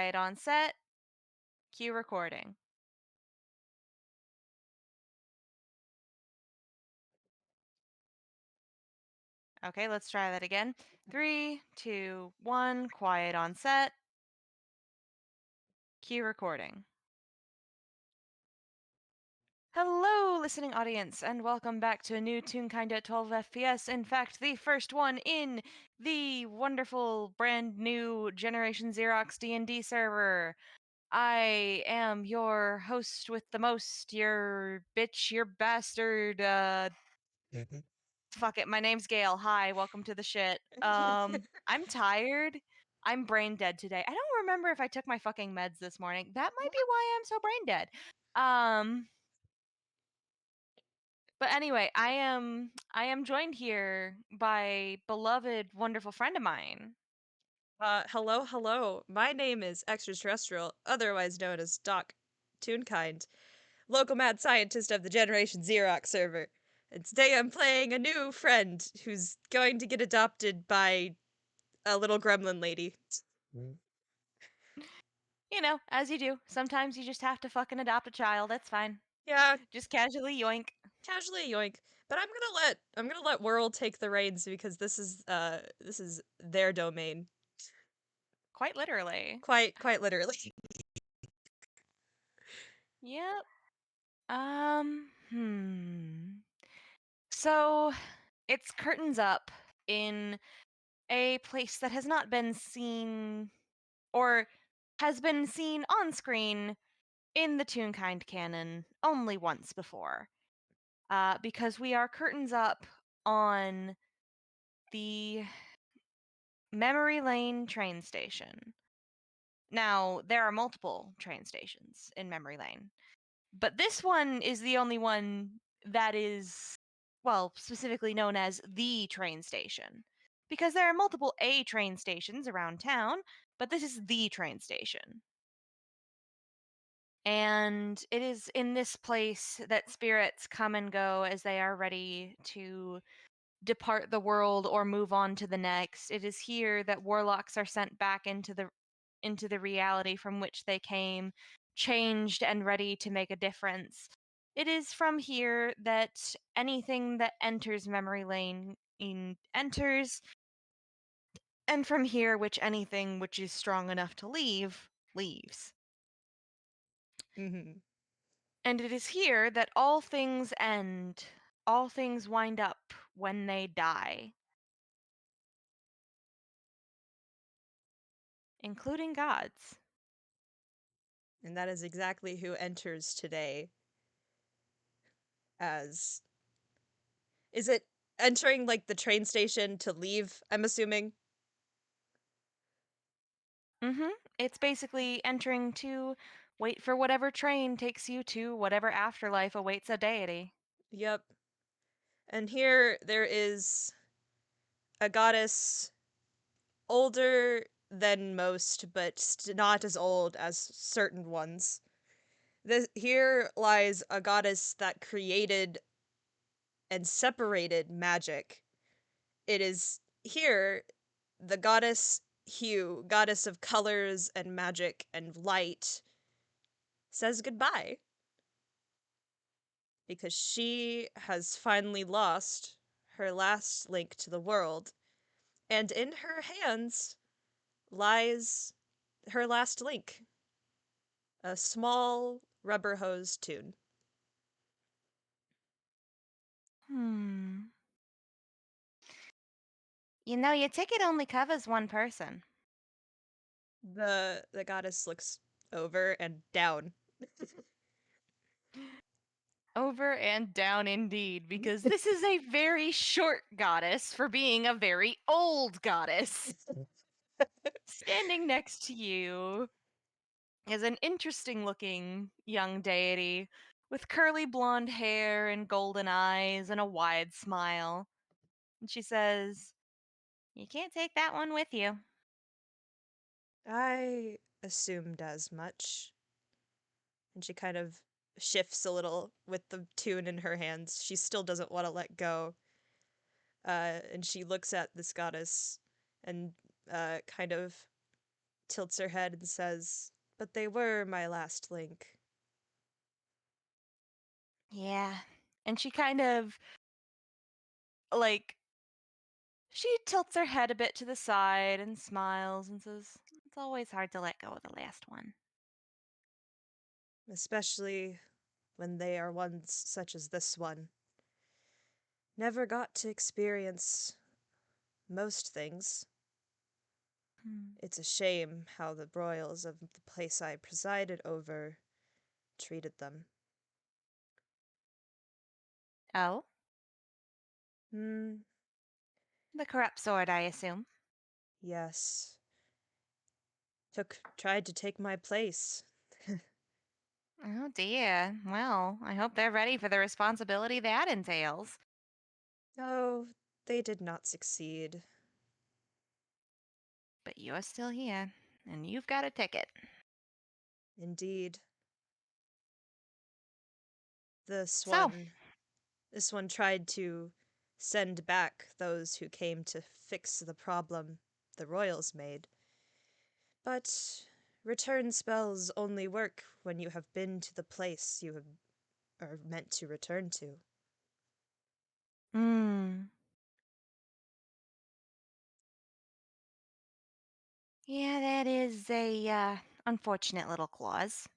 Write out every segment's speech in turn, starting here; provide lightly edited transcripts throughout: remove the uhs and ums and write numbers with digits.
quiet on set. Cue recording. Okay, let's try that again. 3, 2, 1, quiet on set. Cue recording. Hello, listening audience, and welcome back to a new Toonkind at 12 FPS. In fact, the first one in the wonderful, brand new Generation Xerox D&D server. I am your host with the most, your bitch, your bastard, fuck it, my name's Gale. Hi, welcome to the shit. I'm tired. I'm brain dead today. I don't remember if I took my fucking meds this morning. That might be why I'm so brain dead. Um, but anyway, I am joined here by beloved, wonderful friend of mine. Hello. My name is Extraterrestrial, otherwise known as Doc Toonkind, local mad scientist of the Generation Xerox server. And today I'm playing a new friend who's going to get adopted by a little gremlin lady. You know, as you do. Sometimes you just have to fucking adopt a child. That's fine. Yeah, Just casually yoink. casually yoink. But I'm gonna let Whirl take the reins because this is their domain. Quite literally. Quite literally. Yep. Hmm. So it's curtains up in a place that has not been seen or has been seen on screen in the Toonkind canon only once before. Because we are curtains up on the Memory Lane train station. Now, there are multiple train stations in Memory Lane, but this one is the only one that is, well, specifically known as the train station. Because there are multiple A train stations around town, but this is the train station. And it is in this place that spirits come and go as they are ready to depart the world or move on to the next. It is here that warlocks are sent back into the reality from which they came, changed and ready to make a difference. It is from here that anything that enters memory lane enters, and from here which anything which is strong enough to leave leaves. hmm And it is here that all things end, all things wind up when they die, including gods. And that is exactly who enters today as is it entering like the train station to leave, I'm assuming? Mhm. It's basically entering to wait for whatever train takes you to whatever afterlife awaits a deity. Yep. And here there is a goddess older than most, but not as old as certain ones. Here lies a goddess that created and separated magic. It is here the goddess Hue, goddess of colors and magic and light, says goodbye because she has finally lost her last link to the world, and in her hands lies her last link, a small rubber hose tune. Hmm. You know, your ticket only covers one person. The goddess looks over and down. Over and down indeed, because this is a very short goddess for being a very old goddess. Standing next to you is an interesting looking young deity with curly blonde hair and golden eyes and a wide smile. And she says, "You can't take that one with you." I assumed as much. And she kind of shifts a little with the tune in her hands. She still doesn't want to let go. And she looks at this goddess and kind of tilts her head and says, "But they were my last link." Yeah. And she kind of like she tilts her head a bit to the side and smiles and says, "It's always hard to let go of the last one." Especially when they are ones such as this one. Never got to experience most things. Hmm. It's a shame how the royals of the place I presided over treated them. Oh, Hmm, the corrupt sword, I assume. yes. Tried to take my place. Oh dear. Well, I hope they're ready for the responsibility that entails. Oh, they did not succeed. But you're still here, and you've got a ticket. Indeed. This So, one this one tried to send back those who came to fix the problem the royals made. But return spells only work when you have been to the place are meant to return to. hmm. Yeah, that is a unfortunate little clause.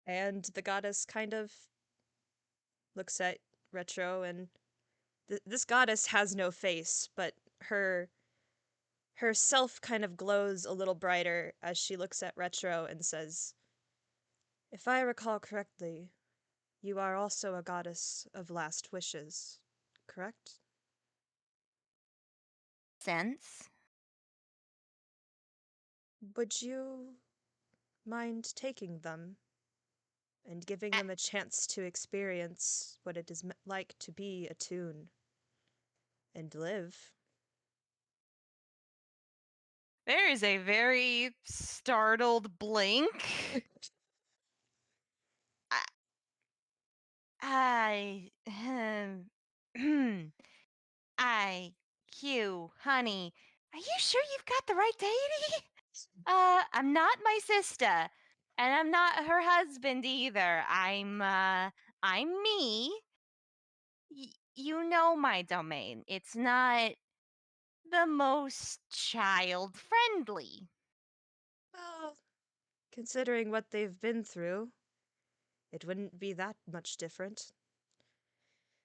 And the goddess kind of looks at Retro, and this goddess has no face, but her self kind of glows a little brighter as she looks at Retro and says, "If I recall correctly, you are also a goddess of last wishes, correct? Sense. Would you mind taking them and giving Uh, them a chance to experience what it is like to be attuned and live?" there is a very startled blink. I, honey. Are you sure you've got the right deity? I'm not my sister, and I'm not her husband either. I'm me. You know my domain. It's not the most child friendly. Well, considering what they've been through, it wouldn't be that much different.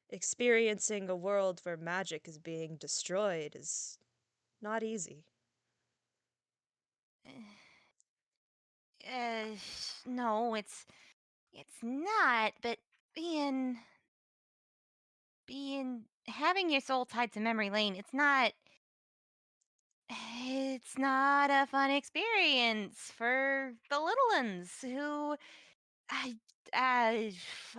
Experiencing a world where magic is being destroyed is not easy. Uh, no, it's not. But being having your soul tied to memory lane, it's not a fun experience for the little ones who I uh,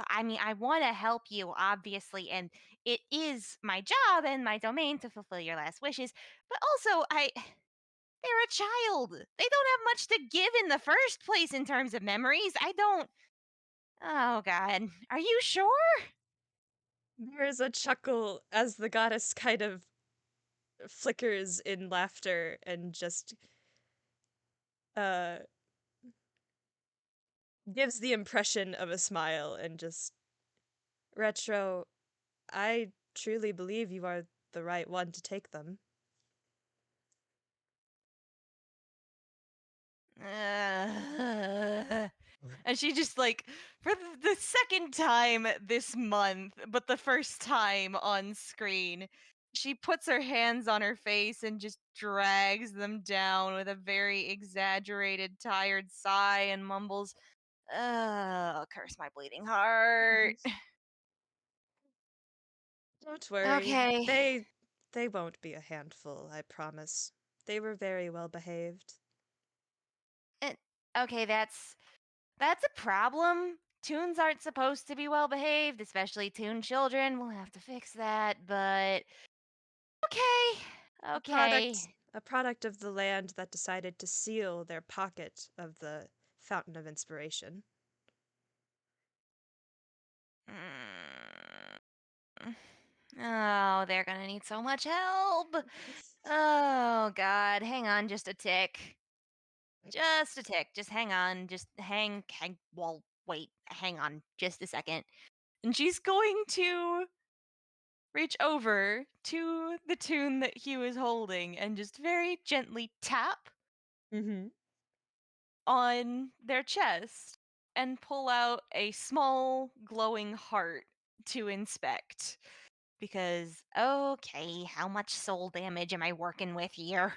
I mean, I want to help you, obviously, and it is my job and my domain to fulfill your last wishes. But also, they're a child. They don't have much to give in the first place in terms of memories. I don't. Oh God, are you sure? There is a chuckle as the goddess kind of flickers in laughter and just uh gives the impression of a smile and just, "Retro, I truly believe you are the right one to take them." Uh, and she just like for the second time this month, but the first time on screen, she puts her hands on her face and just drags them down with a very exaggerated, tired sigh and mumbles, "Oh, curse my bleeding heart." Don't worry. Okay, They won't be a handful, I promise. They were very well behaved. uh, okay, that's a problem. Toons aren't supposed to be well behaved, especially toon children. We'll have to fix that, but okay. A Okay. product a product of the land that decided to seal their pocket of the fountain of inspiration. Mm. Oh, they're gonna need so much help. Oh god, hang on just a tick. Just a tick. Just hang on. Just well, wait, hang on just a second. And she's going to reach over to the tune that Hugh is holding and just very gently tap Mhm. on their chest and pull out a small glowing heart to inspect. Because, okay, how much soul damage am I working with here?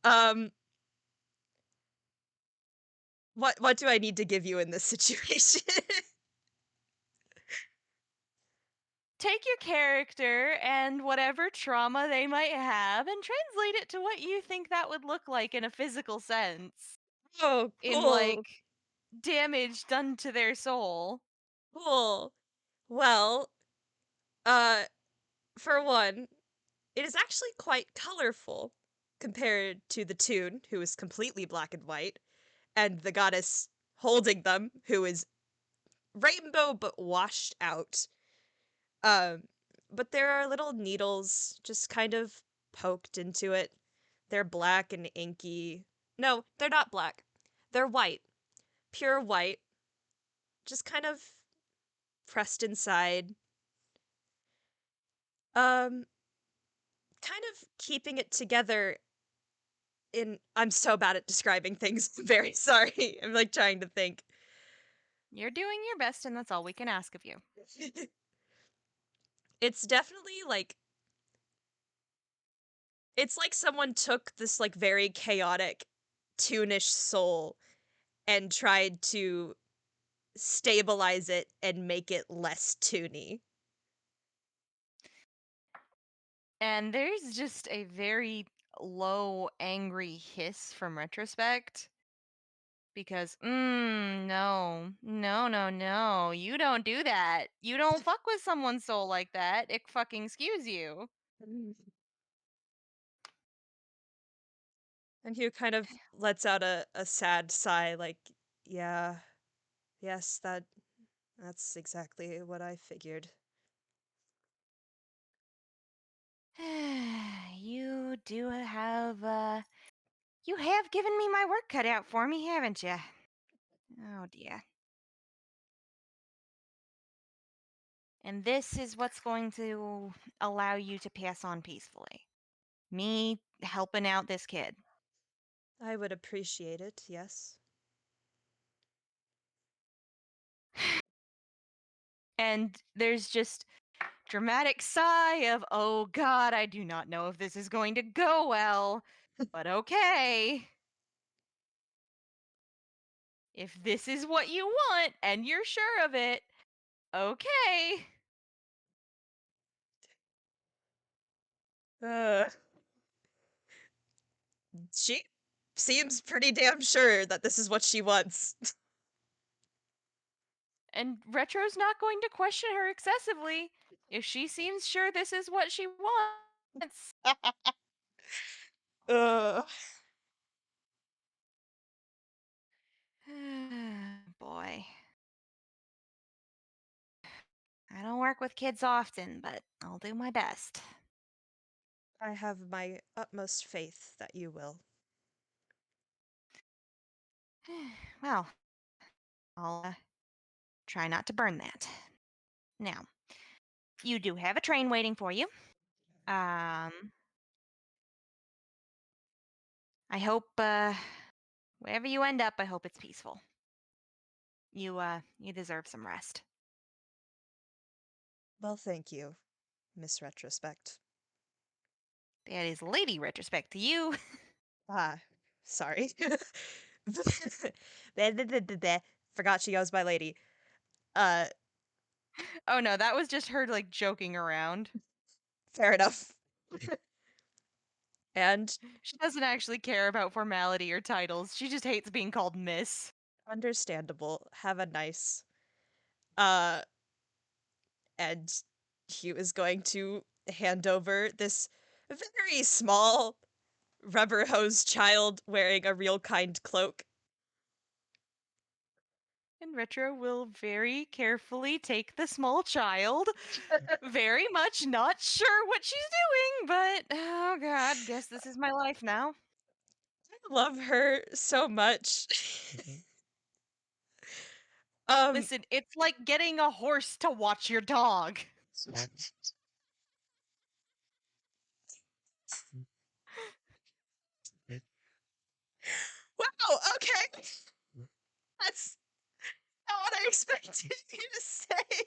Um, what do I need to give you in this situation? Take your character and whatever trauma they might have and translate it to what you think that would look like in a physical sense. Oh, In cool, like damage done to their soul. cool. Well, uh, for one, it is actually quite colorful compared to the tune, who is completely black and white, and the goddess holding them, who is rainbow but washed out. Um, but there are little needles just kind of poked into it. They're black and inky. No, they're not black. They're white. Pure white. Just kind of pressed inside. Um, kind of keeping it together in I'm so bad at describing things. Very sorry. I'm like trying to think. You're doing your best, and that's all we can ask of you. It's definitely like it's like someone took this like very chaotic toonish soul and tried to stabilize it and make it less toony. And there's just a very low, angry hiss from Retrospect because, no, no, no, no, you don't do that. You don't fuck with someone's soul like that. It fucking skews you. Mm. And Hugh kind of lets out a sad sigh, like, yeah, yes, that's exactly what I figured. You you have given me my work cut out for me, haven't you? Oh dear. And this is what's going to allow you to pass on peacefully. Me helping out this kid. I would appreciate it, yes. And there's just dramatic sigh of, oh god, I do not know if this is going to go well, but okay. If this is what you want and you're sure of it, okay. Uh, she seems pretty damn sure that this is what she wants. And Retro's not going to question her excessively if she seems sure this is what she wants. Uh, Boy. I don't work with kids often, but I'll do my best. I have my utmost faith that you will. Well, I'll try not to burn that. Now, you do have a train waiting for you. Um, I hope wherever you end up, I hope it's peaceful. You deserve some rest. Well, thank you, Miss Retrospect. That is Lady Retrospect to you. Ah, sorry. Bleh, bleh, bleh, bleh, bleh. Forgot she goes by lady. Uh, Oh no, that was just her like joking around. fair enough. And She doesn't actually care about formality or titles. She just hates being called Miss. understandable. Have a nice. Uh, and he was going to hand over this very small rubber hose child wearing a real kind cloak. And Retro will very carefully take the small child, very much not sure what she's doing, but oh god, guess this is my life now. I love her so much. um, Listen, it's like getting a horse to watch your dog. wow, okay. That's not what I expected you to say.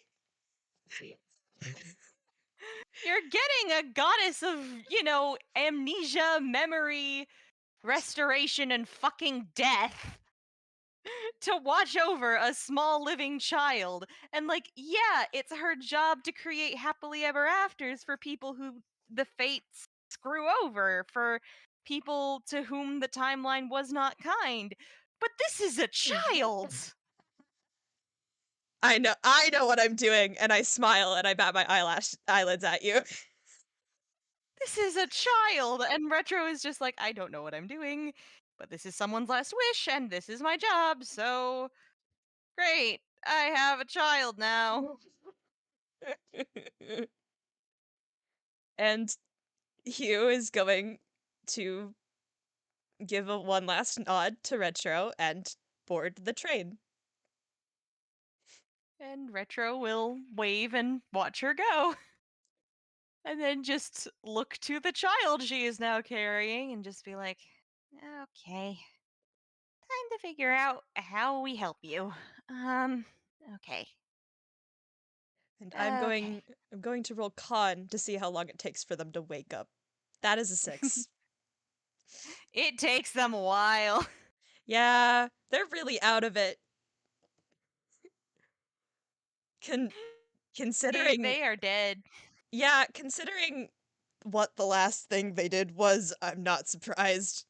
You're getting a goddess of, amnesia, memory, restoration, and fucking death to watch over a small living child. And, like, yeah, it's her job to create happily ever afters for people who the fates screw over, for people to whom the timeline was not kind. But this is a child! I know what I'm doing, and I smile and I bat my eyelids at you. This is a child! And Retro is just like, I don't know what I'm doing, but this is someone's last wish, and this is my job, so great. I have a child now. and Hugh is going to give a one last nod to Retro and board the train. And Retro will wave and watch her go. And then just look to the child she is now carrying and just be like, okay, time to figure out how we help you. Okay. And Okay. I'm going to roll con to see how long it takes for them to wake up. That is a 6. It takes them a while. Yeah, they're really out of it. Con- considering They are dead. Yeah, considering what the last thing they did was, I'm not surprised.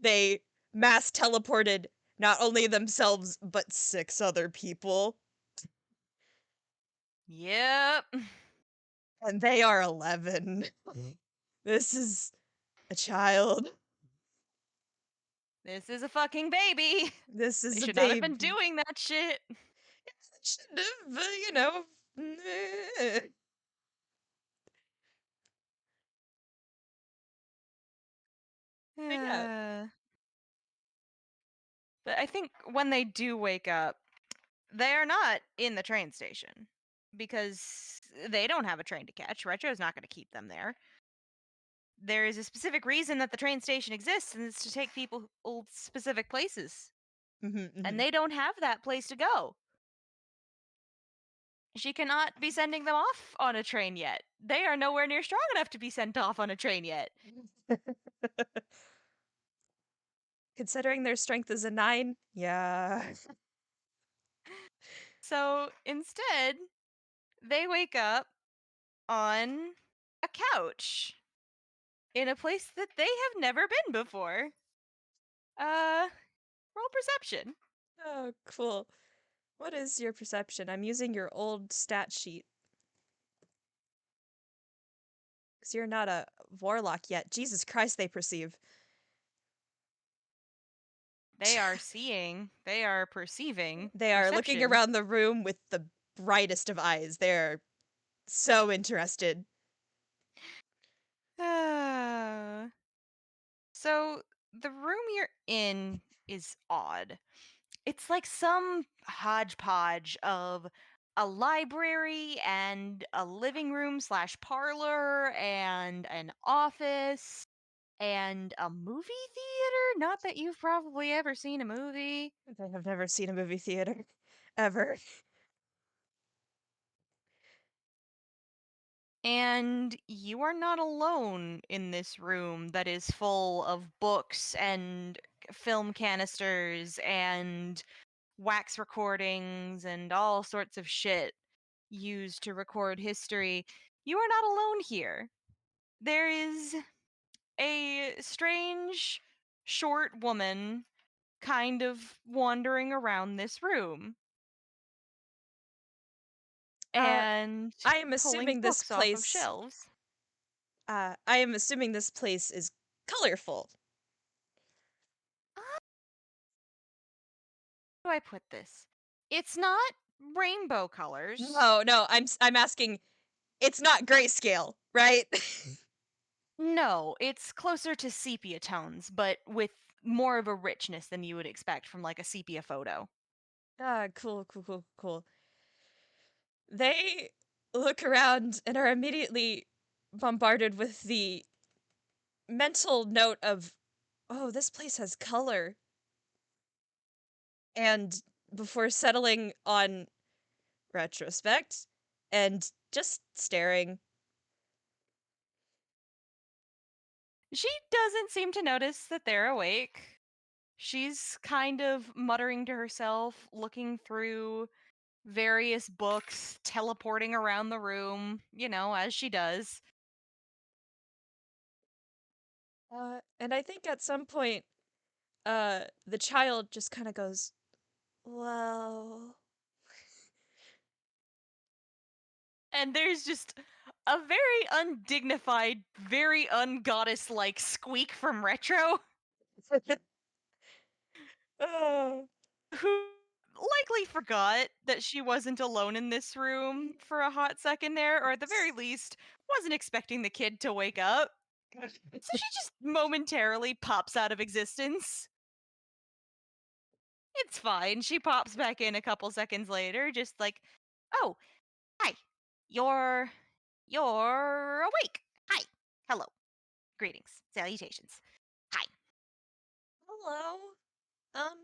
They mass teleported not only themselves, but 6 other people, Yep. and they are 11. This is a child. This is a fucking baby. This They is a should not have been baby. doing that shit. Should have, you know. eh. But yeah. But I think when they do wake up, they are not in the train station because they don't have a train to catch. Retro's not going to keep them there. There is a specific reason that the train station exists, and it's to take people specific places. Mhm, And mhm. they don't have that place to go. She cannot be sending them off on a train yet. They are nowhere near strong enough to be sent off on a train yet. Considering their strength is a 9, yeah. So instead, they wake up on a couch in a place that they have never been before. Uh, roll perception. Oh, cool. What is your perception? I'm using your old stat sheet. Because you're not a warlock yet. Jesus Christ, they perceive. They are seeing, they are perceiving. They are looking Perception. around the room with the brightest of eyes. They're so interested. Uh, so the room you're in is odd. It's like some hodgepodge of a library and a living room slash parlor and an office and a movie theater. Not that you've probably ever seen a movie. They have never seen a movie theater. Ever. And you are not alone in this room that is full of books and film canisters and wax recordings and all sorts of shit used to record history. You are not alone here. There is a strange, short woman kind of wandering around this room Uh, and I am pulling assuming this books off of place, shelves. I am assuming this place is colorful. How do I put this? It's not rainbow colors. No, no, I'm asking, it's not grayscale, right? No, it's closer to sepia tones, but with more of a richness than you would expect from like a sepia photo. Ah, cool, cool, cool, cool. They look around and are immediately bombarded with the mental note of, "Oh, this place has color." And before settling on retrospect and just staring. She doesn't seem to notice that they're awake. She's kind of muttering to herself, looking through various books, teleporting around the room, as she does. And I think at some point, the child just kind of goes, "Well," And there's just a very undignified, very ungoddess like squeak from Retro, oh, who likely forgot that she wasn't alone in this room for a hot second there, or at the very least, wasn't expecting the kid to wake up. So she just momentarily pops out of existence. It's fine. She pops back in a couple seconds later, just like, "Oh, hi. You're you're awake. Hi. Hello. Greetings. Salutations. Hi." hello. Um,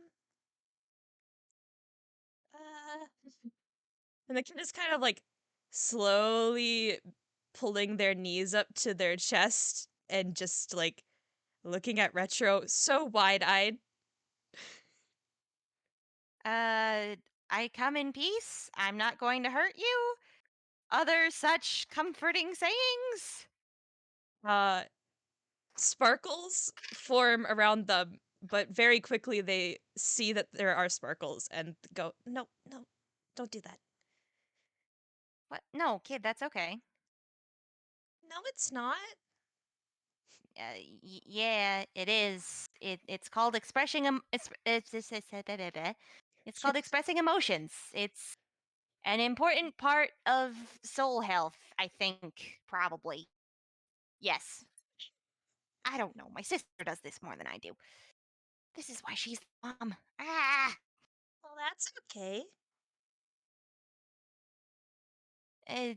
uh, and the kid is kind of like slowly pulling their knees up to their chest and just like looking at Retro so wide eyed. Uh, I come in peace. I'm not going to hurt you. Other such comforting sayings. Uh, Sparkles form around them, but very quickly they see that there are sparkles and go, "No, no, don't do that." What? No, kid, that's okay. "No, it's not." Yeah, it is. It's called expressing it's called expressing emotions. It's an important part of soul health, I think, probably. Yes. I don't know. My sister does this more than I do. This is why she's the mom. Ah. "Well, that's okay." Uh,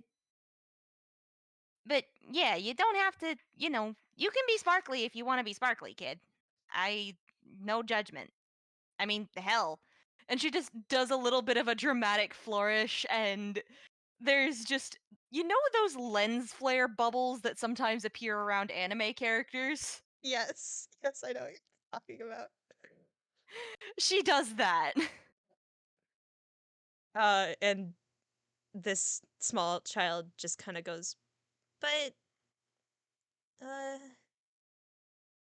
but yeah, you don't have to, you can be sparkly if you want to be sparkly, kid. I no judgment. I mean, the hell. And she just does a little bit of a dramatic flourish, and there's just, those lens flare bubbles that sometimes appear around anime characters? Yes, yes, I know what you're talking about. She does that. And this small child just kind of goes, "But, uh,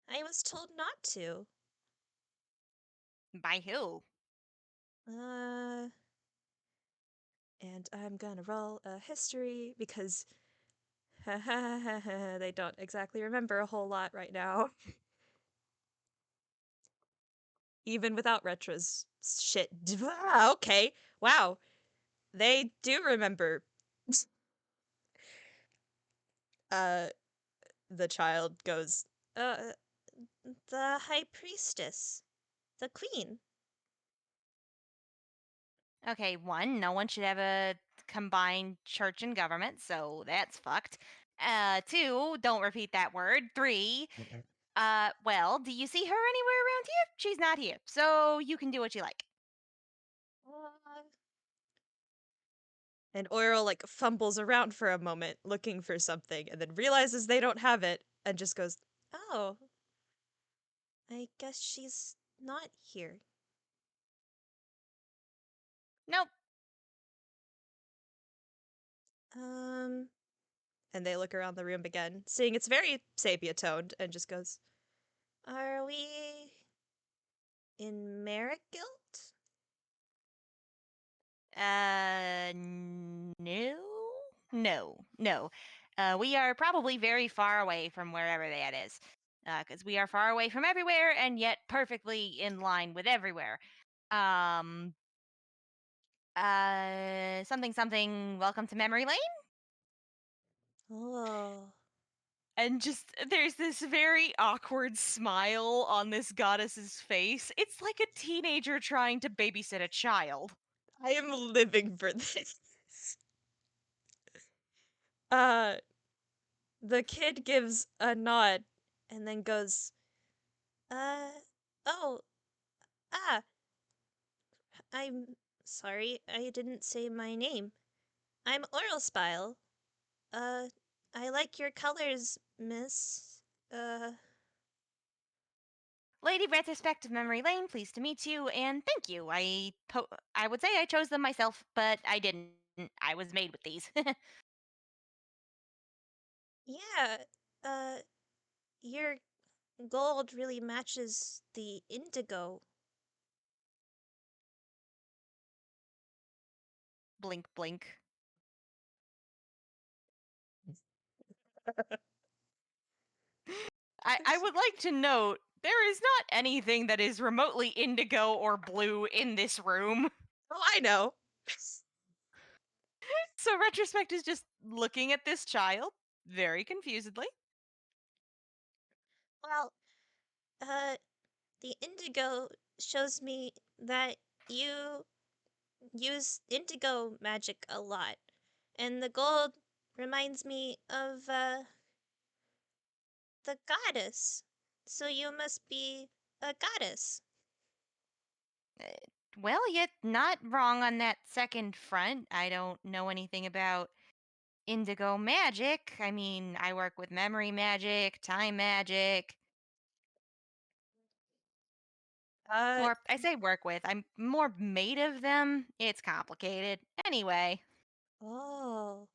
I was told not to." By who? Uh, and I'm gonna roll a history because they don't exactly remember a whole lot right now. Even without retros shit. Okay. Wow. They do remember. Uh, the child goes, uh, the high priestess, the queen. Okay, one, no one should have a combined church and government, so that's fucked. Two, don't repeat that word. Three, well, do you see her anywhere around here? She's not here, so you can do what you like. Uh, and Oirle like fumbles around for a moment looking for something and then realizes they don't have it and just goes, "Oh, I guess she's not here." Nope. Um, and they look around the room again, seeing it's very sepia toned, and just goes, "Are we in Marigilt?" No, no, no. We are probably very far away from wherever that is, because we are far away from everywhere and yet perfectly in line with everywhere. Um, Something something, welcome to memory lane? Oh. And just there's this very awkward smile on this goddess's face. It's like a teenager trying to babysit a child. I am living for this. Uh, the kid gives a nod and then goes, uh, oh, ah, I'm sorry, I didn't say my name. I'm Oirle Spylle. Uh, I like your colors, miss. Uh, Lady Retrospect of Memory Lane, pleased to meet you, and thank you. I would say I chose them myself, but I didn't. I was made with these. yeah, uh, your gold really matches the indigo. Blink, blink. I would like to note there is not anything that is remotely indigo or blue in this room. Oh, I know. So Retrospect is just looking at this child very confusedly. Well, uh, the indigo shows me that you use indigo magic a lot, and the gold reminds me of, the goddess. So you must be a goddess. Uh, Well, you're not wrong on that second front. I don't know anything about indigo magic. I mean, I work with memory magic, time magic, Uh, or I say work with, I'm more made of them. It's complicated. Anyway, oh.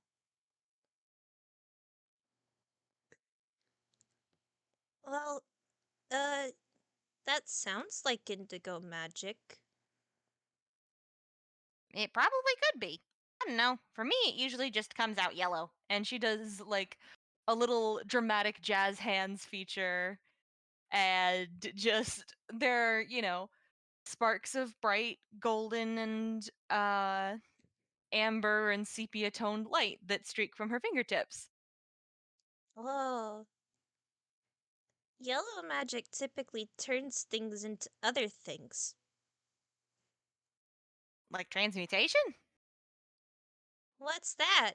Well, uh, that sounds like indigo magic. it probably could be. I don't know. For me, it usually just comes out yellow. And she does like a little dramatic jazz hands feature, and just there, sparks of bright golden and amber and sepia toned light that streak from her fingertips, Oh. Yellow magic typically turns things into other things. like transmutation. What's that?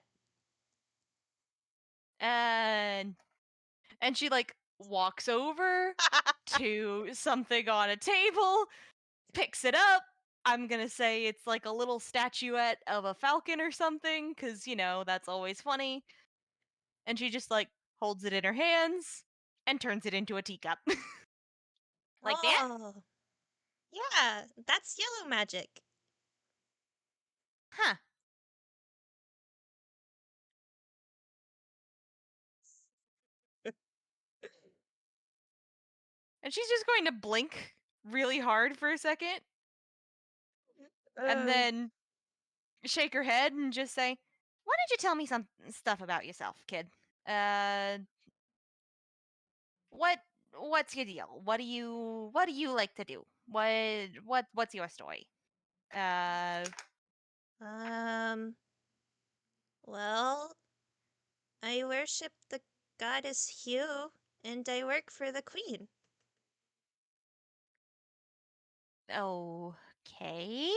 And she like walks over to something on a table, picks it up. I'm gonna say it's like a little statuette of a falcon or something, because that's always funny. And she just like holds it in her hands and turns it into a teacup. Like that. Oh. Yeah, that's yellow magic. Huh. And she's just going to blink really hard for a second and Uh, then shake her head and just say, "Why don't you tell me some stuff about yourself, kid? Uh what what's your deal? What do you like to do? What's your story?" Uh um, well, I worship the goddess Hue, and I work for the queen. okay.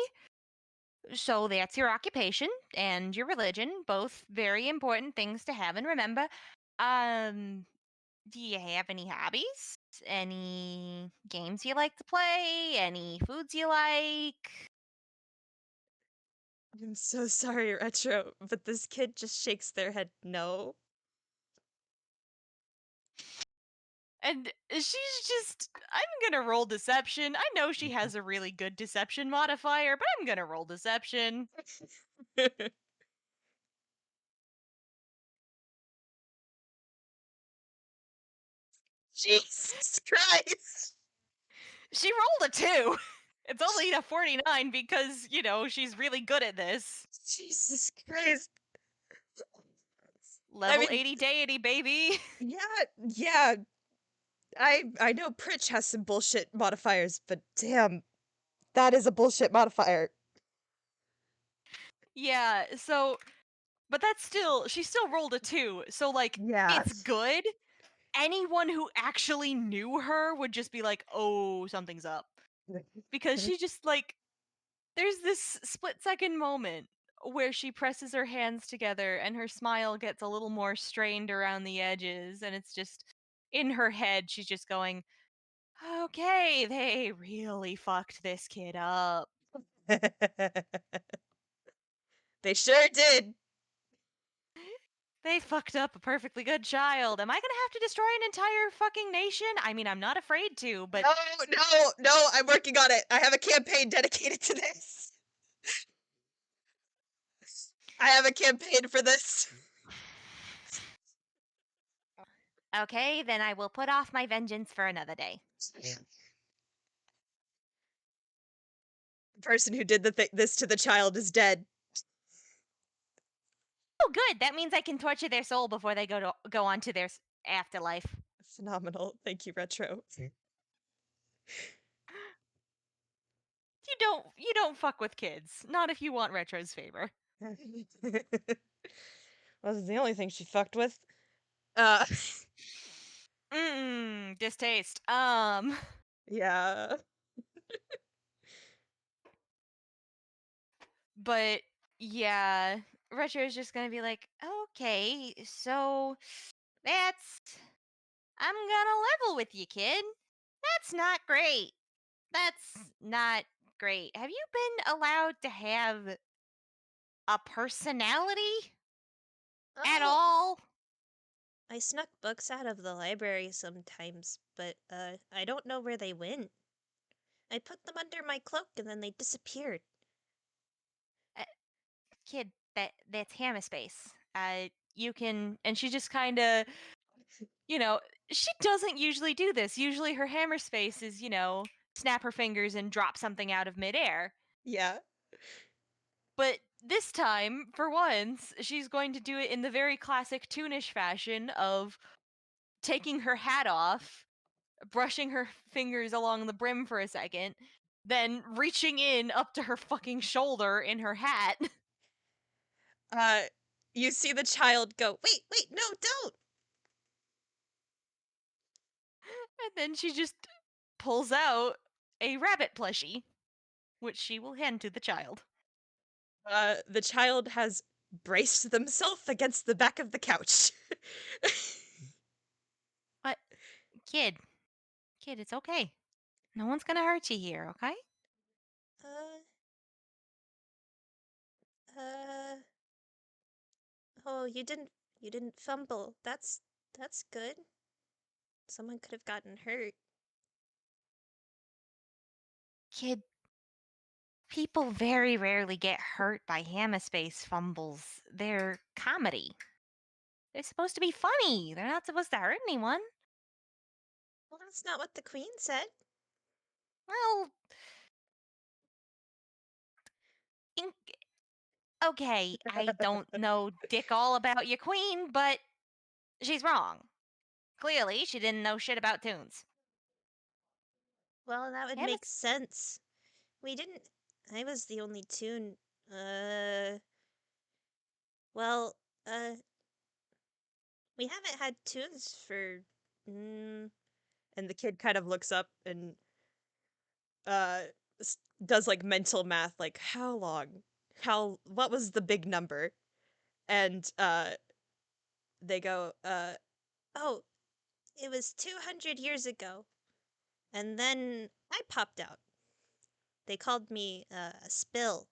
So that's your occupation and your religion, both very important things to have and remember. Um Do you have any hobbies? Any games you like to play? Any foods you like? I'm so sorry, Retro, but this kid just shakes their head no. And she's just, I'm gonna roll deception. I know she has a really good deception modifier, but I'm gonna roll deception. Jesus Christ! She rolled a 2. It's only a 49 because, she's really good at this. Jesus Christ. I Level mean, 80 deity, baby. yeah. I know Pritch has some bullshit modifiers, but damn, that is a bullshit modifier. Yeah, so but that's still she still rolled a 2, so, like, Yeah. it's good. Anyone who actually knew her would just be like, "Oh, something's up." Because she just, like there's this split-second moment where she presses her hands together and her smile gets a little more strained around the edges, and it's just in her head, she's just going, "Okay, they really fucked this kid up. They sure did. They fucked up a perfectly good child. Am I gonna have to destroy an entire fucking nation? I mean, I'm not afraid to, but No, no, no, I'm working on it. I have a campaign dedicated to this. I have a campaign for this. okay, then I will put off my vengeance for another day." The person who did this to the child is dead. Oh, good. That means I can torture their soul before they go on to their afterlife. Phenomenal. Thank you, Retro. You don't fuck with kids. Not if you want Retro's favor. Was the only thing she fucked with. Uh, Distaste. yeah. But yeah, Retro's just gonna be like, okay, so that's I'm gonna level with you, kid. That's not great. That's not great. Have you been allowed to have a personality at Oh, all? I snuck books out of the library sometimes, but I don't know where they went. I put them under my cloak and then they disappeared. Uh, kid, that's hammer space. You can, and she just kind of, you know, she doesn't usually do this. Usually her hammer space is, snap her fingers and drop something out of midair. Yeah. But this time, for once, she's going to do it in the very classic Toonish fashion of taking her hat off, brushing her fingers along the brim for a second, then reaching in up to her fucking shoulder in her hat. Uh, you see the child go, wait, wait, no, don't! And then she just pulls out a rabbit plushie, which she will hand to the child. The child has braced themselves against the back of the couch. But, kid, kid, it's okay. No one's gonna hurt you here, okay? uh, uh, oh, you didn't fumble. That's good. Someone could have gotten hurt. Kid, people very rarely get hurt by Hamaspace fumbles. They're comedy. They're supposed to be funny. They're not supposed to hurt anyone. Well, that's not what the queen said. Well, ink- okay, I don't know dick all about your queen, but she's wrong. Clearly, she didn't know shit about tunes. Well, that would make Hamas- sense. We didn't. I was the only tune. Uh, well, uh, we haven't had tunes for. Mm, and the kid kind of looks up and uh does like mental math, like how long, what was the big number, and they go, oh, it was 200 years ago, and then I popped out. They called me a spill.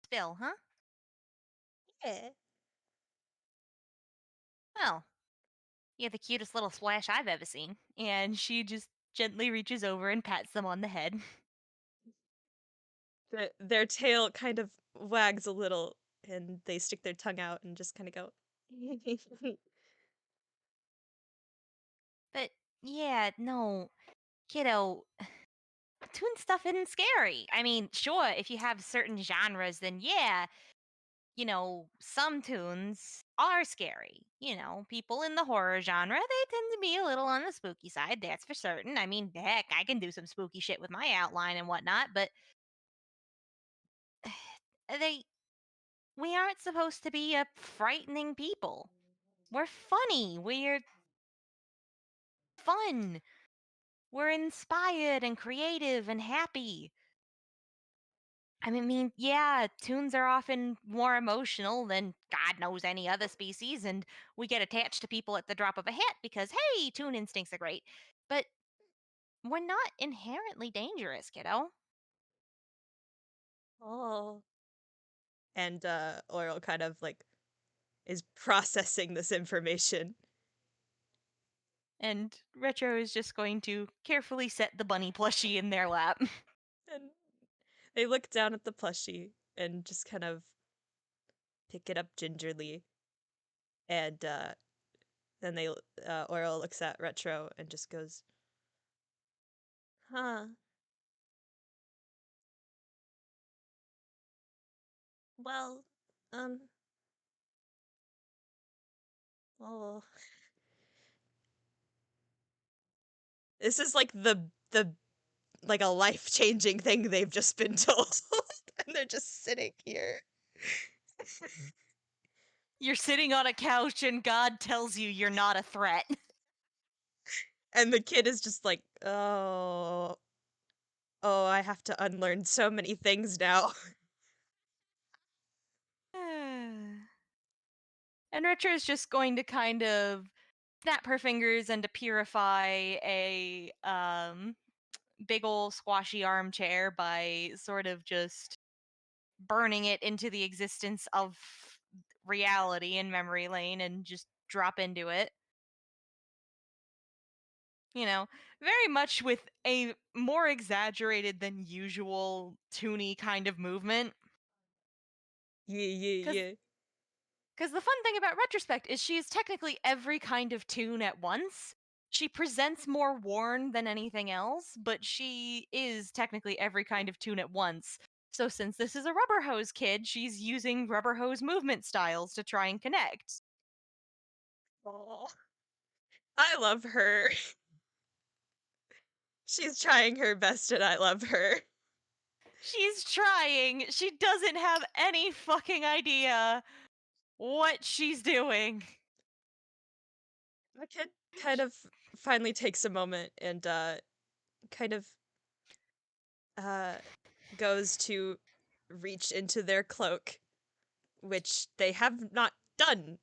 Spill, huh? Yeah. Well, you're the cutest little splash I've ever seen. And she just gently reaches over and pats them on the head. Their tail kind of wags a little, and they stick their tongue out and just kind of go. But yeah, no, kiddo, toon stuff isn't scary. I mean, sure, if you have certain genres, then yeah, some tunes are scary. People in the horror genre, they tend to be a little on the spooky side, that's for certain. I mean, heck, I can do some spooky shit with my outline and whatnot, but they we aren't supposed to be a frightening people. We're funny. We're fun. We're inspired and creative and happy. Yeah, tunes are often more emotional than God knows any other species, and we get attached to people at the drop of a hat because, hey, tune instincts are great. But we're not inherently dangerous, kiddo. Oh. And Oirle kind of like is processing this information. And Retro is just going to carefully set the bunny plushie in their lap. And they look down at the plushie and just kind of pick it up gingerly. And then Oirle looks at Retro and just goes, huh. Well, um, oh. This is like the like a life-changing thing they've just been told. And they're just sitting here. You're sitting on a couch and God tells you you're not a threat. And the kid is just like, oh, I have to unlearn so many things now. And Retro's just going to kind of snap her fingers and to purify a big ol' squashy armchair by sort of just burning it into the existence of reality in memory lane and just drop into it. You know, very much with a more exaggerated than usual toony kind of movement. Yeah, yeah, Because yeah. Because the fun thing about Retrospect is she is technically every kind of tune at once. She presents more worn than anything else, but she is technically every kind of tune at once. So since this is a rubber hose kid, she's using rubber hose movement styles to try and connect. Aw. I love her. She's trying her best and I love her. She's trying. She doesn't have any fucking idea what she's doing. The kid kind of finally takes a moment and kind of uh goes to reach into their cloak, which they have not done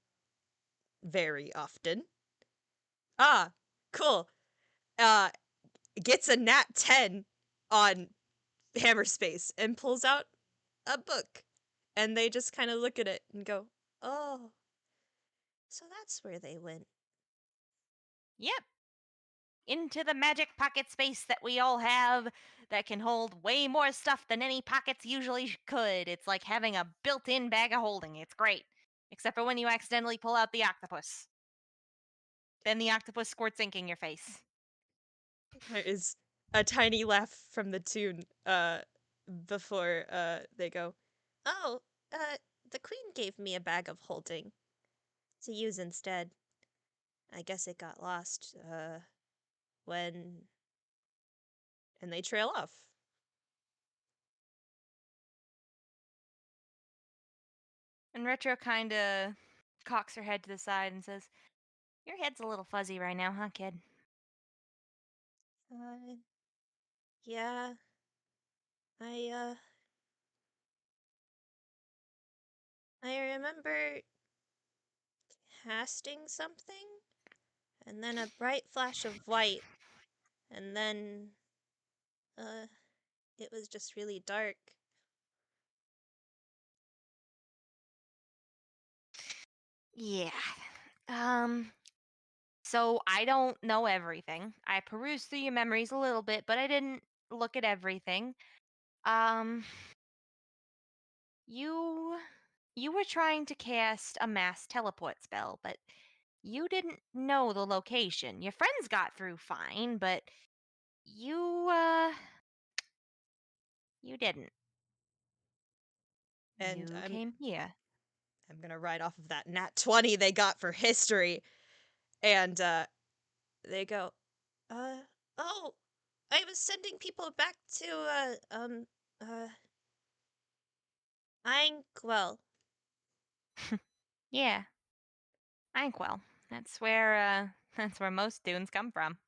very often. Ah, cool. Uh Gets a nat 10 on Hammer Space and pulls out a book. And they just kind of look at it and go, "Oh, so that's where they went." Yep, into the magic pocket space that we all have that can hold way more stuff than any pockets usually could. It's like having a built in bag of holding. It's great. Except for when you accidentally pull out the octopus. Then the octopus squirts ink in your face. There is a tiny laugh from the tune before they go, "Oh, the queen gave me a bag of holding to use instead. I guess it got lost when," and they trail off. And Retro kind of cocks her head to the side and says, "Your head's a little fuzzy right now, huh, kid?" Uh, yeah. I I remember casting something and then a bright flash of white and then uh it was just really dark. Yeah. Um, so I don't know everything. I perused through your memories a little bit, but I didn't look at everything. Um, You you were trying to cast a mass teleport spell, but you didn't know the location. Your friends got through fine, but you didn't. And You came here. I'm gonna ride off of that nat 20 they got for history. And they go, uh, oh, I was sending people back to, uh, Inkwell. Yeah, Inkwell. That's where most dunes come from.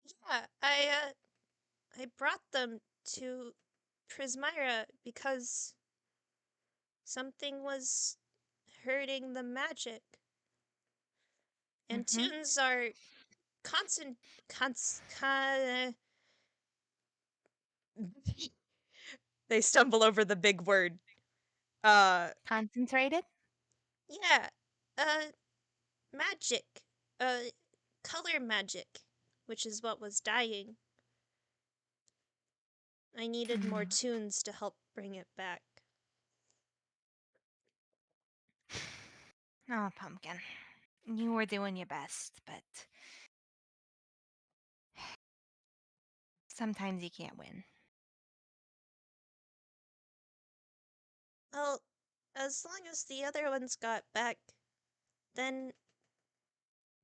Yeah, I brought them to Prismira because something was hurting the magic. And Mm-hmm. tunes are constant, they stumble over the big word. Uh, Concentrated? yeah, uh, magic. Uh, color magic, which is what was dying. I needed more Hmm. tunes to help bring it back. Oh, Pumpkin. You were doing your best, but sometimes you can't win. Well, as long as the other ones got back, then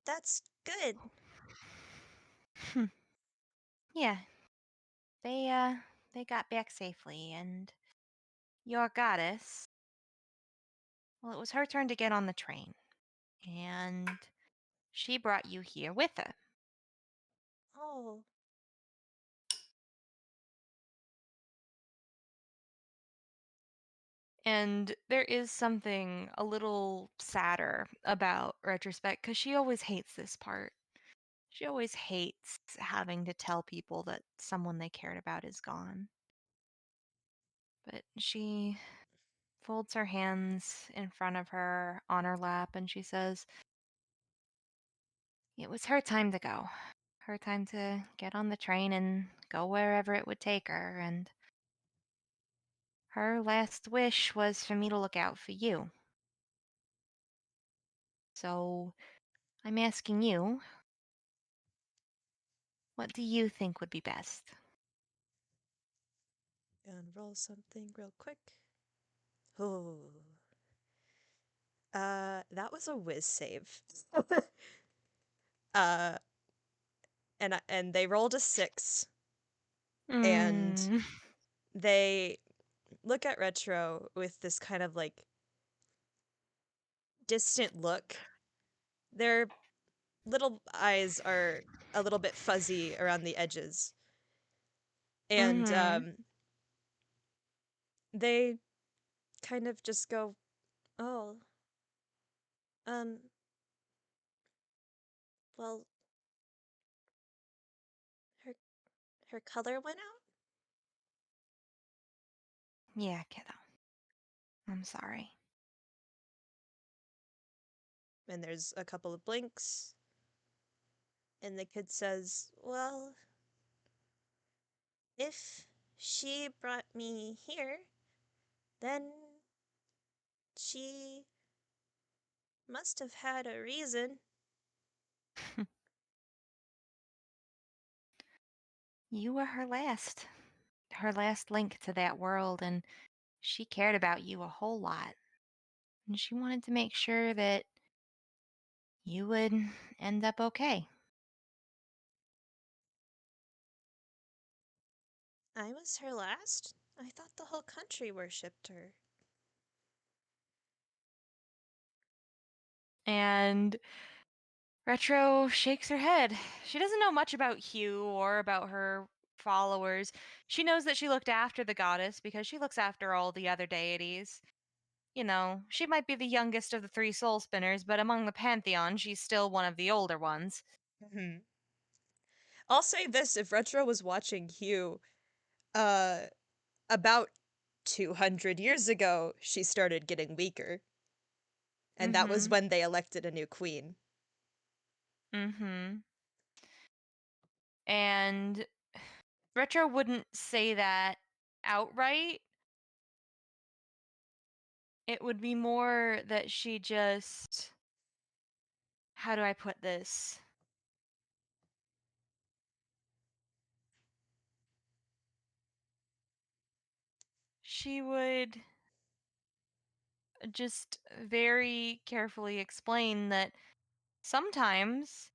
that's good. Hmm. Yeah, they got back safely, and your goddess, well, it was her turn to get on the train, and she brought you here with her. Oh, And there is something a little sadder about Retrospect because she always hates this part. She always hates having to tell people that someone they cared about is gone. But she folds her hands in front of her on her lap and she says, it was her time to go. Her time to get on the train and go wherever it would take her. And her last wish was for me to look out for you. So I'm asking you, what do you think would be best? gonna roll something real quick. Oh, that was a whiz save. uh, and they rolled a 6, and Mm. they look at Retro with this kind of like distant look. Their little eyes are a little bit fuzzy around the edges, and Mm-hmm. they kind of just go, "Oh, um, well, her her color went out." Yeah, kiddo. I'm sorry. And there's a couple of blinks, and the kid says, "Well, if she brought me here, then she must have had a reason." You were her last link to that world, and she cared about you a whole lot. And she wanted to make sure that you would end up okay. I was her last? I thought the whole country worshipped her. And Retro shakes her head. She doesn't know much about Hue or about her followers. She knows that she looked after the goddess because she looks after all the other deities. You know, she might be the youngest of the three soul spinners, but among the pantheon, she's still one of the older ones. Mhm. I'll say this, if Retro was watching Hugh, uh, about 200 years ago, she started getting weaker. And that was Mm-hmm. when they elected a new queen. Mm-hmm. And Retro wouldn't say that outright. It would be more that she just, how do I put this? She would just very carefully explain that sometimes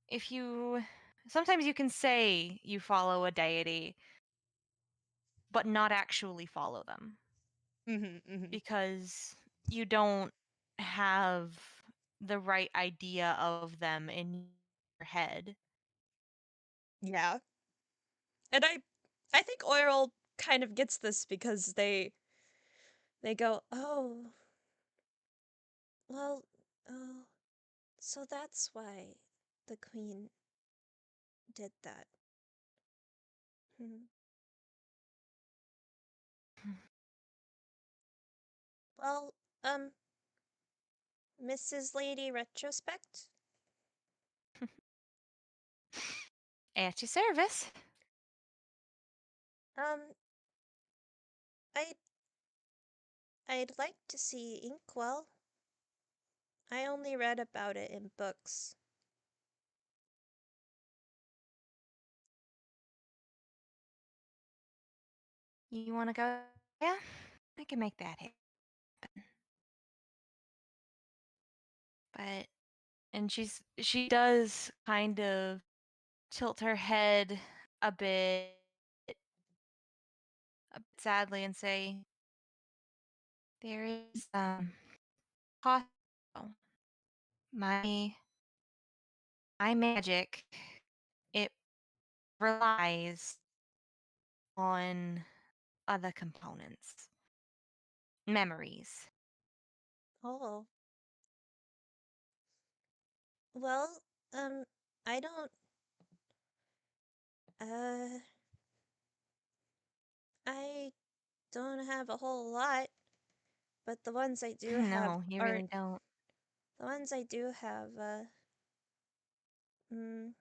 if you sometimes you can say you follow a deity but not actually follow them Mhm, mhm. because you don't have the right idea of them in your head. Yeah. And I think Oirle kind of gets this because they go, "Oh, well, oh, so that's why the queen did that." Hmm. Well, Mrs. Lady Retrospect, At your service. um, I I'd like to see Inkwell. I only read about it in books. You want to go? Yeah, I can make that happen. But and she does kind of tilt her head a bit, a bit sadly and say, "There is cost. My my magic. It relies on other components, memories." Oh, well, um, I don't, uh, I don't have a whole lot, but the ones I do have No, you aren't, really don't. the ones I do have, mm,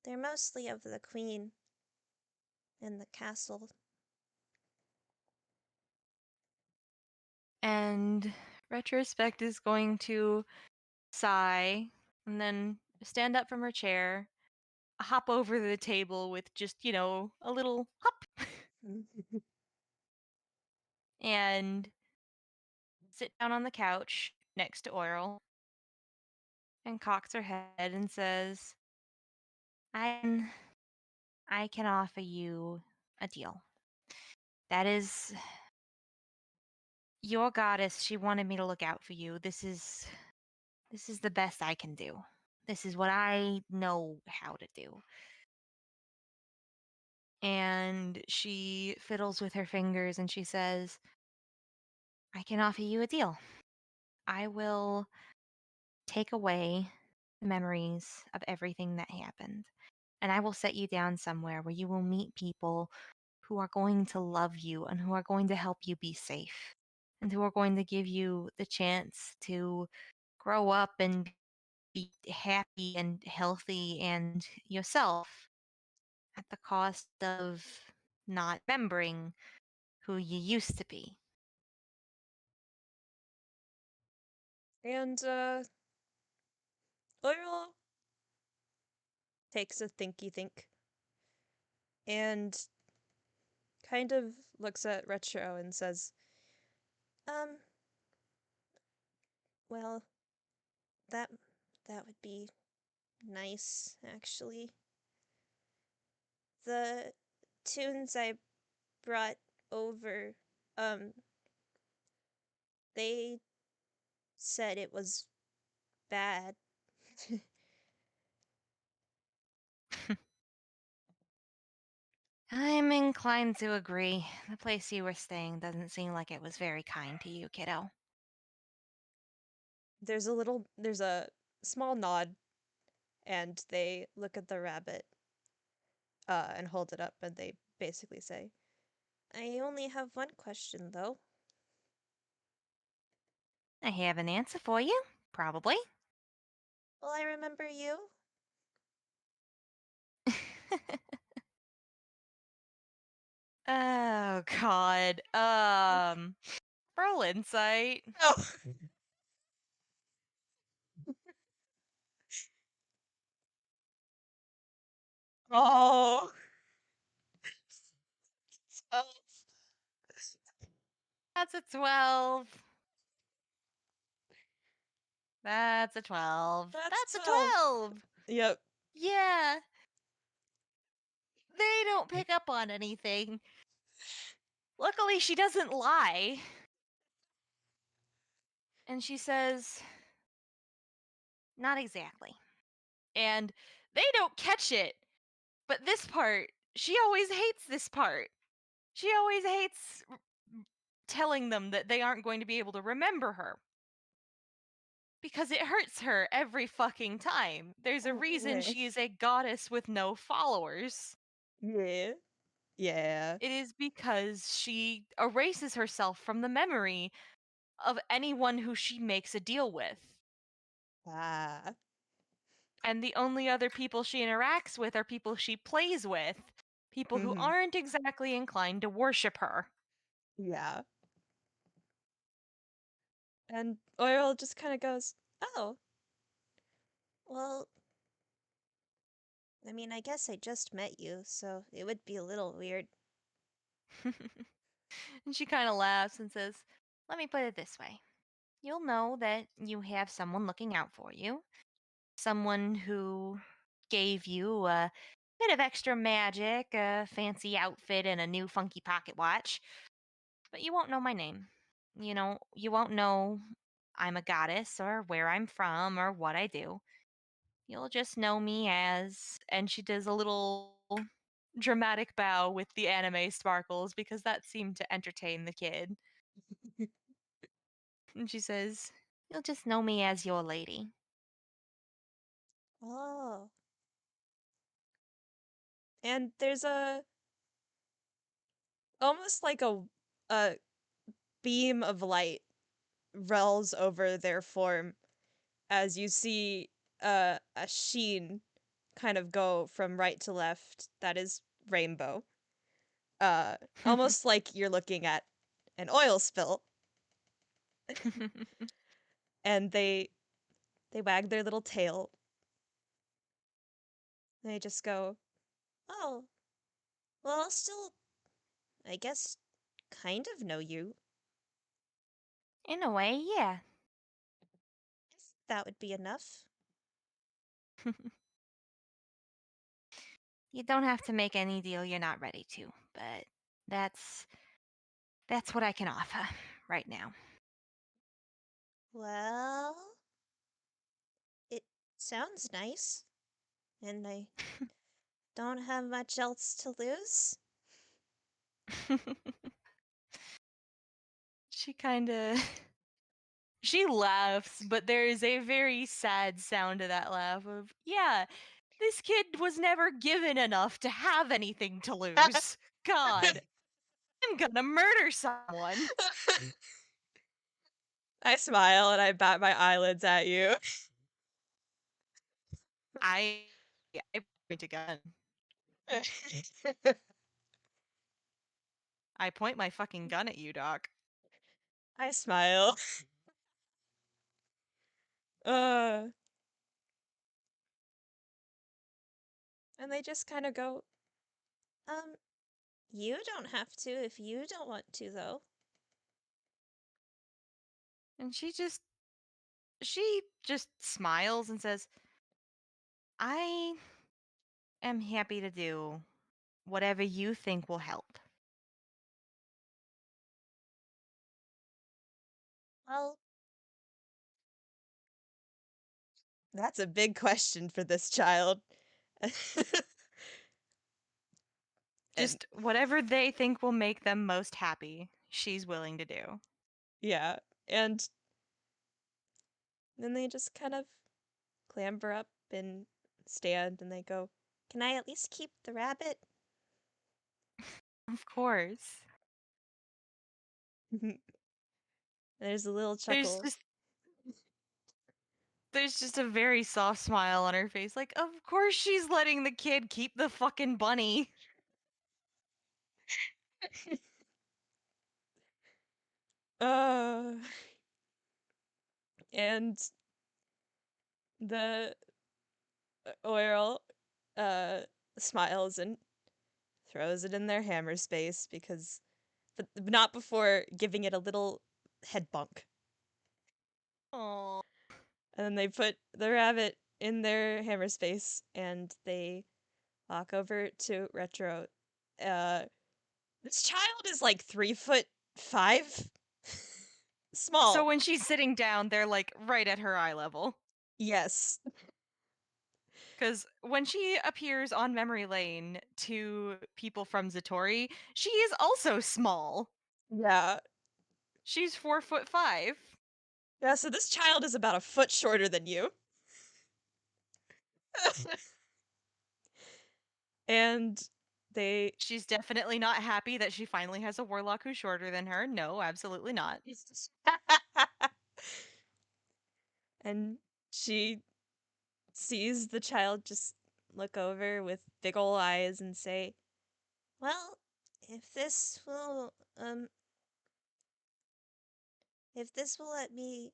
they're mostly of the queen and the castle. And Retrospect is going to sigh and then stand up from her chair, hop over the table with just, a little hop and sit down on the couch next to Oirle and cocks her head and says, I, I can offer you a deal. That is your goddess. She wanted me to look out for you. This is the best I can do. This is what I know how to do. And she fiddles with her fingers and she says, I can offer you a deal. I will take away the memories of everything that happened. And I will set you down somewhere where you will meet people who are going to love you and who are going to help you be safe and who are going to give you the chance to grow up and be happy and healthy and yourself at the cost of not remembering who you used to be. And, Oirle takes a thinky think and kind of looks at Retro and says, um, well, that, that would be nice, actually. The tunes I brought over, um, they said it was bad. I'm inclined to agree. The place you were staying doesn't seem like it was very kind to you, kiddo. There's a small nod, and they look at the rabbit, and hold it up, and they basically say, I only have one question, though. I have an answer for you, probably. Will I remember you? Oh God. Roll insight. Oh. Oh. That's a 12. That's a 12. That's That's a 12. 12. Yep. Yeah. They don't pick up on anything. Luckily, she doesn't lie. And she says, not exactly. And they don't catch it. But this part, she always hates this part. She always hates telling them that they aren't going to be able to remember her. Because it hurts her every fucking time. There's a reason Okay. she is a goddess with no followers. Yeah. Yeah. It is because she erases herself from the memory of anyone who she makes a deal with. Ah. And the only other people she interacts with are people she plays with, people who Mhm. aren't exactly inclined to worship her. Yeah. And Oirle just kind of goes, "Oh, well, I mean, I guess I just met you, so it would be a little weird." And she kind of laughs and says, let me put it this way. You'll know that you have someone looking out for you, someone who gave you a bit of extra magic, a fancy outfit, and a new funky pocket watch, but you won't know my name. You won't know I'm a goddess or where I'm from or what I do. You'll just know me as, and she does a little dramatic bow with the anime sparkles because that seemed to entertain the kid. And she says, you'll just know me as your lady. Oh. And there's a almost like a beam of light rolls over their form as you see a sheen kind of go from right to left that is rainbow. Uh Almost like you're looking at an oil spill, and they wag their little tail. They just go, "Oh, well, I'll still, I guess, kind of know you. In a way, yeah. If that would be enough." You don't have to make any deal you're not ready to, but that's that's what I can offer right now. Well, it sounds nice, and I don't have much else to lose. She kind of she laughs, but there is a very sad sound to that laugh of, yeah, this kid was never given enough to have anything to lose. God, I'm gonna murder someone. I smile and I bat my eyelids at you. I I point a gun. I point my fucking gun at you, Doc. I smile. Uh, and they just kind of go, um, you don't have to if you don't want to, though. And she just smiles and says, I am happy to do whatever you think will help. Well, that's a big question for this child. And Just whatever they think will make them most happy, she's willing to do. yeah, and then they just kind of clamber up and stand and they go, "Can I at least keep the rabbit?" Of course. There's a little There's chuckle. just there's just a very soft smile on her face like, "Of course she's letting the kid keep the fucking bunny." Uh, and the Oirle uh smiles and throws it in their hammer space because but not before giving it a little head bonk. Oh. And then they put the rabbit in their hammer space and they walk over to Retro. Uh, this child is like 3'5". So Small. when she's sitting down, they're like right at her eye level. Yes. Because when she appears on memory lane to people from Zatori, she is also small. Yeah. She's 4'5". Yeah, so this child is about a foot shorter than you. And they She's definitely not happy that she finally has a warlock who's shorter than her. No, absolutely not. and she sees the child just look over with big ol' eyes and say, "Well, if this will if this will let me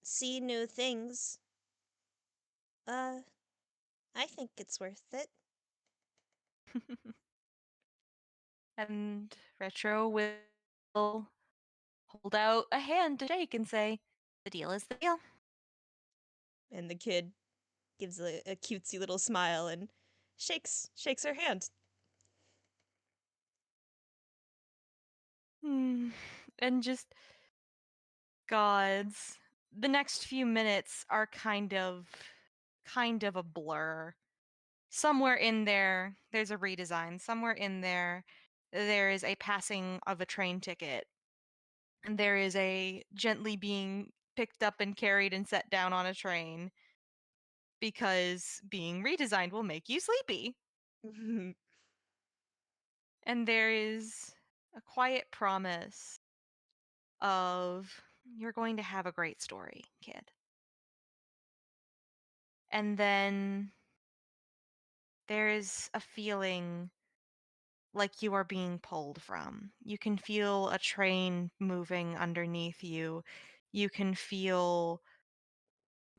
see new things, uh I think it's worth it." And Retro will hold out a hand to shake and say, "The deal is the deal." And the kid gives a cutesy little smile and shakes her hand. Hmm. And just gods. The next few minutes are kind of a blur. Somewhere in there, there's a redesign. Somewhere in there, there is a passing of a train ticket. And there is a gently being picked up and carried and set down on a train because being redesigned will make you sleepy. And there is a quiet promise of you're going to have a great story, kid. And then there is a feeling like you are being pulled from. You can feel a train moving underneath you. You can feel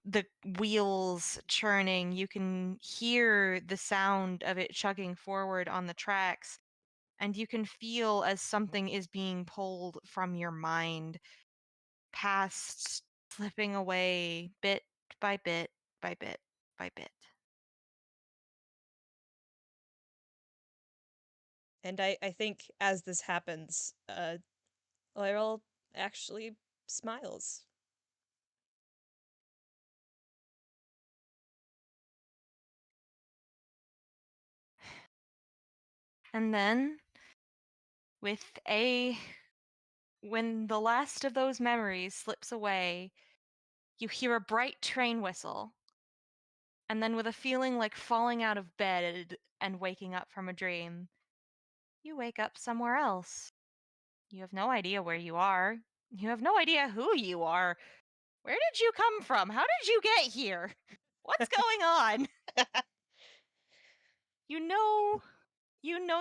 the wheels churning. You can hear the sound of it chugging forward on the tracks. And you can feel as something is being pulled from your mind, past slipping away bit by bit by bit by bit. And I think as this happens, Oirle actually smiles. And then, with a when the last of those memories slips away, you hear a bright train whistle, and then with a feeling like falling out of bed and waking up from a dream, you wake up somewhere else. You have no idea where you are. You have no idea who you are. Where did you come from? How did you get here? What's going on? You know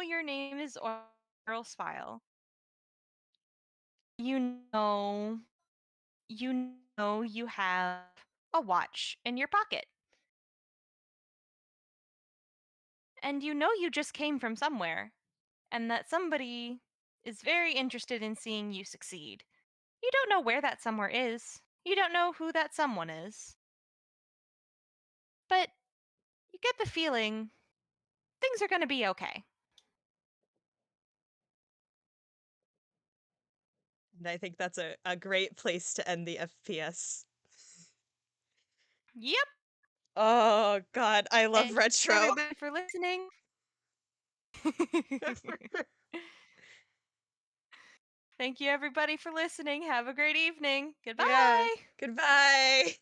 your name is Oirle Spylle. You know you have a watch in your pocket. And you know you just came from somewhere, and that somebody is very interested in seeing you succeed. You don't know where that somewhere is. You don't know who that someone is. But you get the feeling things are going to be okay. And I think that's a great place to end the FPS. Yep. Oh god, I love And retro. everybody for listening. Thank you everybody for listening. Have a great evening. Yeah. Goodbye. Goodbye.